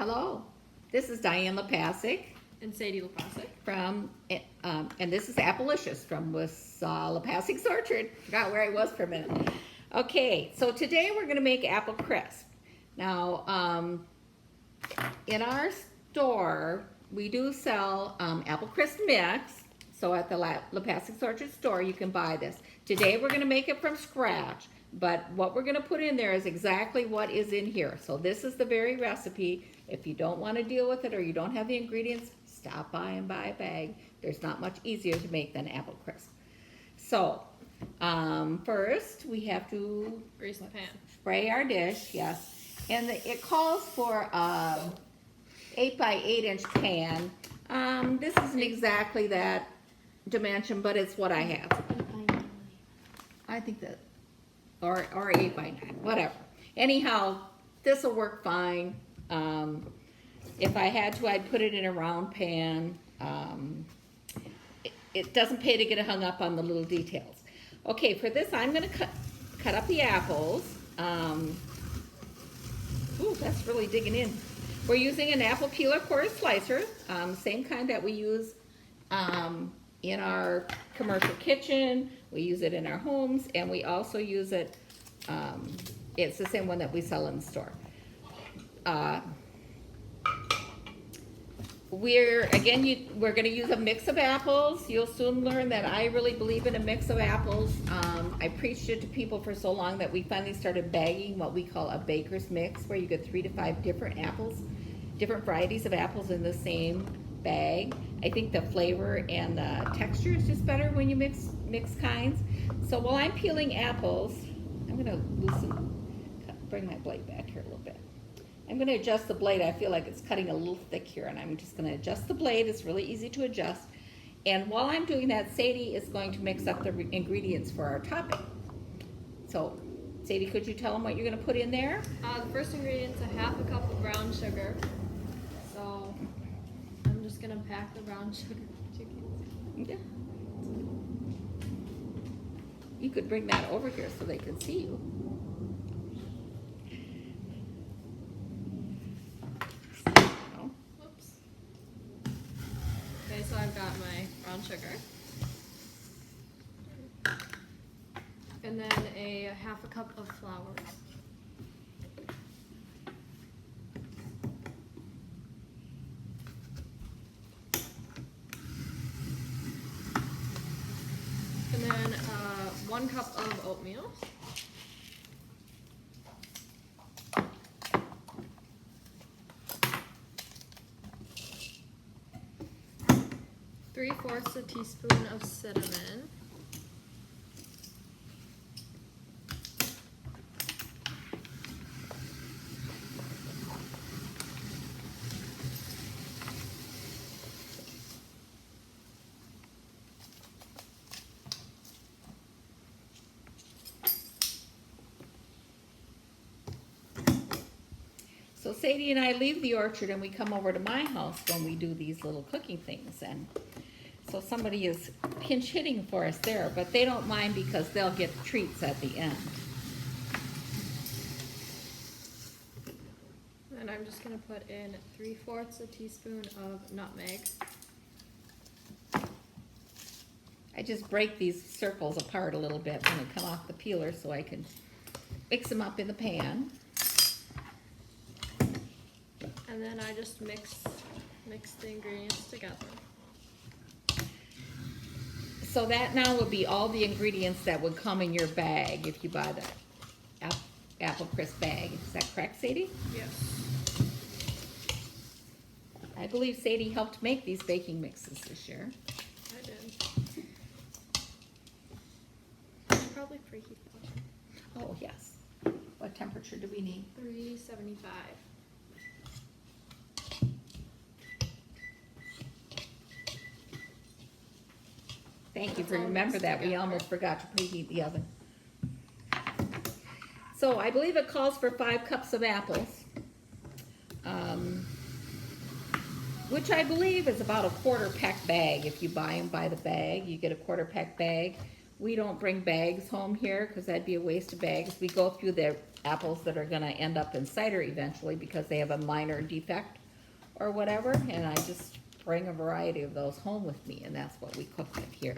Hello, this is Diane Lapacek And Cedi Lapacek. from, and this is Appilicious from Lapacek's Orchard. Forgot where I was for a minute. Okay, so today we're going to make apple crisp. Now, in our store, we do sell apple crisp mix. So at the Lapacek's Orchard store, you can buy this. Today we're going to make it from scratch. But what we're going to put in there is exactly what is in here. So this is the very recipe. If you don't want to deal with it or you don't have the ingredients, stop by and buy a bag. There's not much easier to make than apple crisp. So first we have to Grease the pan. spray our dish, yes. And it calls for 8 by 8 inch pan. This isn't exactly that dimension, but it's what I have. I think that, or 8 by 9, whatever. Anyhow, this will work fine. If I had to, I'd put it in a round pan. It doesn't pay to get hung up on the little details. Okay, for this, I'm going to cut up the apples. Ooh, that's really digging in. We're using an apple peeler quarter slicer, same kind that we use in our commercial kitchen. We use it in our homes, and we also use it, it's the same one that we sell in the store. We're going to use a mix of apples. You'll soon learn that I really believe in a mix of apples. I preached it to people for so long that we finally started bagging what we call a baker's mix, where you get 3 to 5 different apples, different varieties of apples in the same bag. I think the flavor and the texture is just better when you mix kinds. So while I'm peeling apples, I'm going to bring my blade back here a little bit. I'm going to adjust the blade. I feel like it's cutting a little thick here, and I'm just going to adjust the blade. It's really easy to adjust. And while I'm doing that, Cedi is going to mix up the ingredients for our topping. So, Cedi, could you tell them what you're going to put in there? The first ingredient's a half a cup of brown sugar. So I'm just gonna pack the brown sugar. Yeah. You could bring that over here so they can see you. Whoops. Okay, so I've got my brown sugar. And then a half a cup of flour. And then 1 cup of oatmeal. Three-fourths a teaspoon of cinnamon. So Cedi and I leave the orchard and we come over to my house when we do these little cooking things. And so somebody is pinch hitting for us there, but they don't mind because they'll get treats at the end. And I'm just going to put in 3/4 a teaspoon of nutmeg. I just break these circles apart a little bit when they come off the peeler so I can mix them up in the pan. And then I just mix the ingredients together. So that now would be all the ingredients that would come in your bag if you buy the apple crisp bag. Is that correct, Cedi? Yes. I believe Cedi helped make these baking mixes this year. I did. Probably preheat them. Oh, yes. What temperature do we need? 375. Thank you That's for all remember mixed that. We together. almost forgot to preheat the oven. So I believe it calls for 5 cups of apples, which I believe is about a 1/4 pack bag. If you buy them by the bag, you get a 1/4 pack bag. We don't bring bags home here because that'd be a waste of bags. We go through the apples that are gonna end up in cider eventually because they have a minor defect or whatever, and I just bring a variety of those home with me, and that's what we cook with here.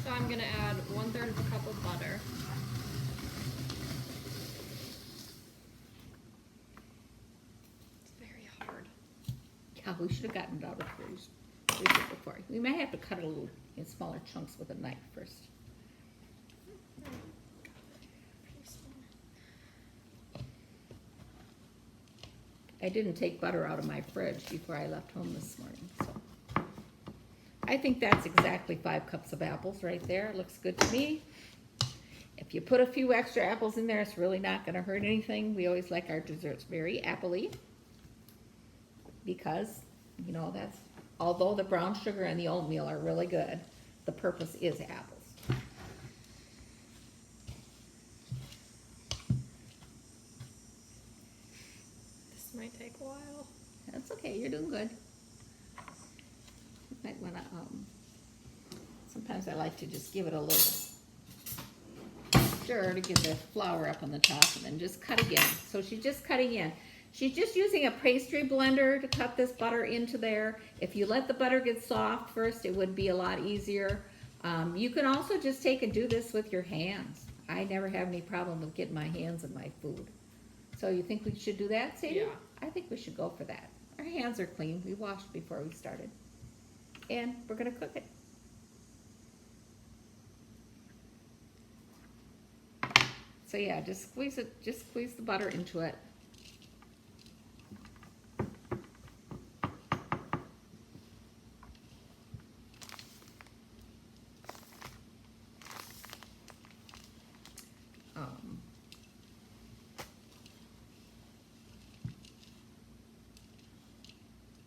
So I'm gonna add 1/3 of a cup of butter. It's very hard. Yeah, we should have gotten it out of the freezer before. We might have to cut it a little in smaller chunks with a knife first. I didn't take butter out of my fridge before I left home this morning, so. I think that's exactly 5 cups of apples right there. Looks good to me. If you put a few extra apples in there, it's really not gonna hurt anything. We always like our desserts very appley. Because, you know, that's, although the brown sugar and the oatmeal are really good, the purpose is apples. This might take a while. That's okay, you're doing good. You might wanna, sometimes I like to just give it a little stir to get the flour up on the top and then just cut again. So she's just cutting in. She's just using a pastry blender to cut this butter into there. If you let the butter get soft first, it would be a lot easier. You can also just take and do this with your hands. I never have any problem with getting my hands in my food. So you think we should do that, Sadie? Yeah. I think we should go for that. Our hands are clean. We washed before we started. And we're gonna cook it. So yeah, just squeeze the butter into it.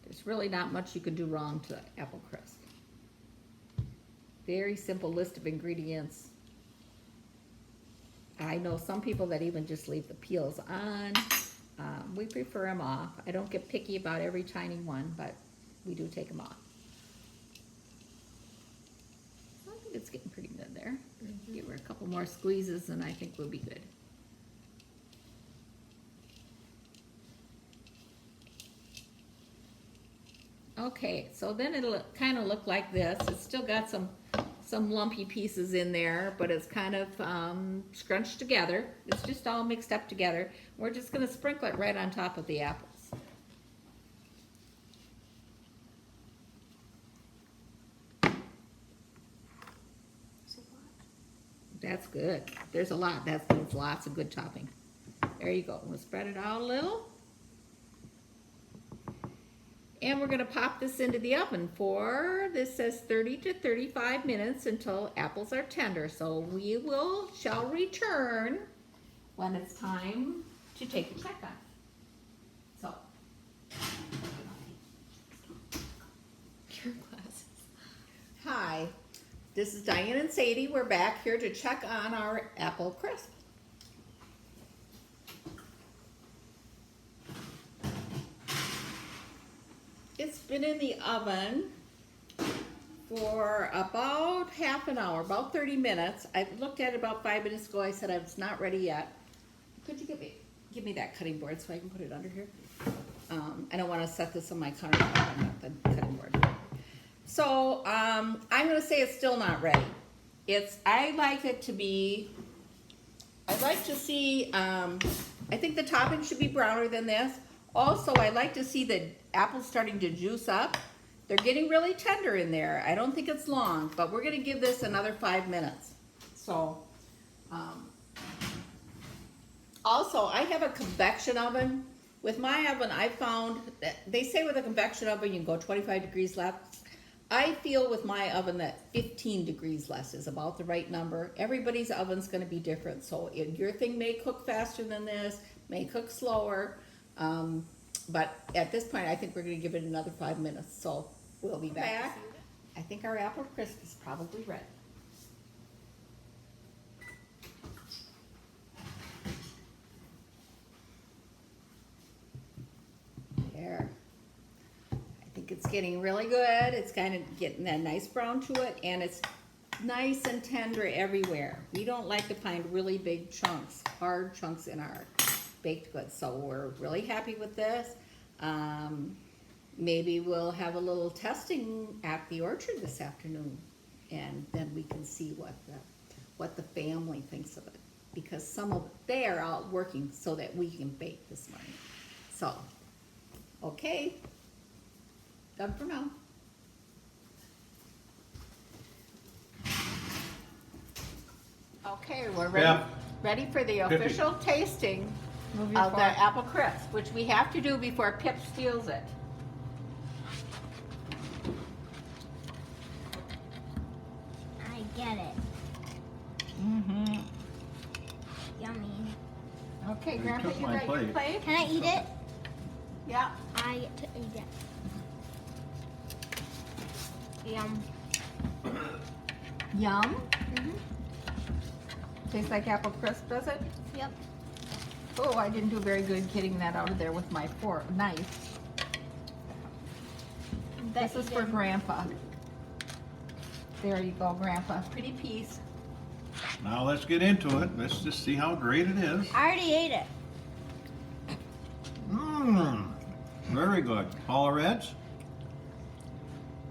There's really not much you can do wrong to apple crisp. Very simple list of ingredients. I know some people that even just leave the peels on. We prefer them off. I don't get picky about every tiny one, but we do take them off. I think it's getting pretty good there. Give her a couple more squeezes and I think we'll be good. Okay, so then it'll kind of look like this. It's still got some lumpy pieces in there, but it's kind of scrunched together. It's just all mixed up together. We're just gonna sprinkle it right on top of the apples. That's good. There's a lot. That means lots of good topping. There you go. We'll spread it out a little. And we're gonna pop this into the oven for, this says 30 to 35 minutes until apples are tender. So we shall return when it's time to take a check on. So. Your glasses. Hi, this is Diane and Sadie. We're back here to check on our apple crisp. It's been in the oven for about half an hour, about 30 minutes. I looked at it about 5 minutes ago. I said it's not ready yet. Could you give me that cutting board so I can put it under here? I don't want to set this on my countertop. I want the cutting board. So I'm going to say it's still not ready. I like to see, I think the topping should be browner than this. Also, I like to see the apples starting to juice up. They're getting really tender in there. I don't think it's long, but we're gonna give this another 5 minutes. So, also, I have a convection oven. With my oven, I found that they say with a convection oven, you can go 25 degrees less. I feel with my oven that 15 degrees less is about the right number. Everybody's oven's gonna be different, so your thing may cook faster than this, may cook slower. But at this point, I think we're going to give it another 5 minutes. So we'll be back. I think our apple crisp is probably ready. There. I think it's getting really good. It's kind of getting that nice brown to it, and it's nice and tender everywhere. We don't like to find really big chunks, hard chunks in our baked goods. So we're really happy with this. Maybe we'll have a little testing at the orchard this afternoon, and then we can see what the family thinks of it. Because they are out working so that we can bake this morning. So, okay, done for now. Okay, we're ready. Yeah. Ready for the official tasting Move your of the fork. apple crisp, which we have to do before Pip steals it. I get it. Mm-hmm. Yummy. Okay, You Grandpa, took you my got your plate. plate? Can I eat it? Yeah. I get to eat it. Yum. Yum. Mhm. Tastes like apple crisp, does it? Yep. Oh, I didn't do very good getting that out of there with my knife. This is for Grandpa. There you go, Grandpa. Pretty piece. Now let's get into it. Let's just see how great it is. I already ate it. Mmm, very good. Paula Reds?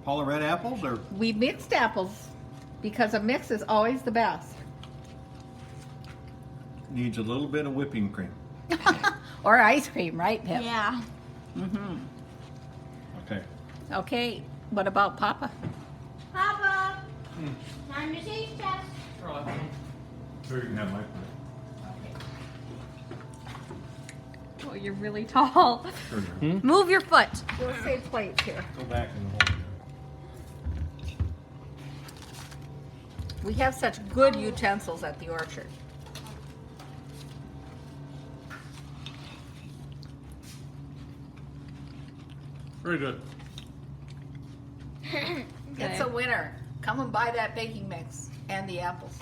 Paula Red apples or We mixed apples because a mix is always the best. needs a little bit of whipping cream? Or ice cream, right, Pip? Yeah. Mm-hmm. Okay. Okay, what about Papa? Papa. Time to taste test. Sure, you can have my plate. Oh, you're really tall. Sure. Move your foot. We'll save plates here. Go back and hold it. We have such good utensils at the orchard. Very good. It's a winner. Come and buy that baking mix and the apples.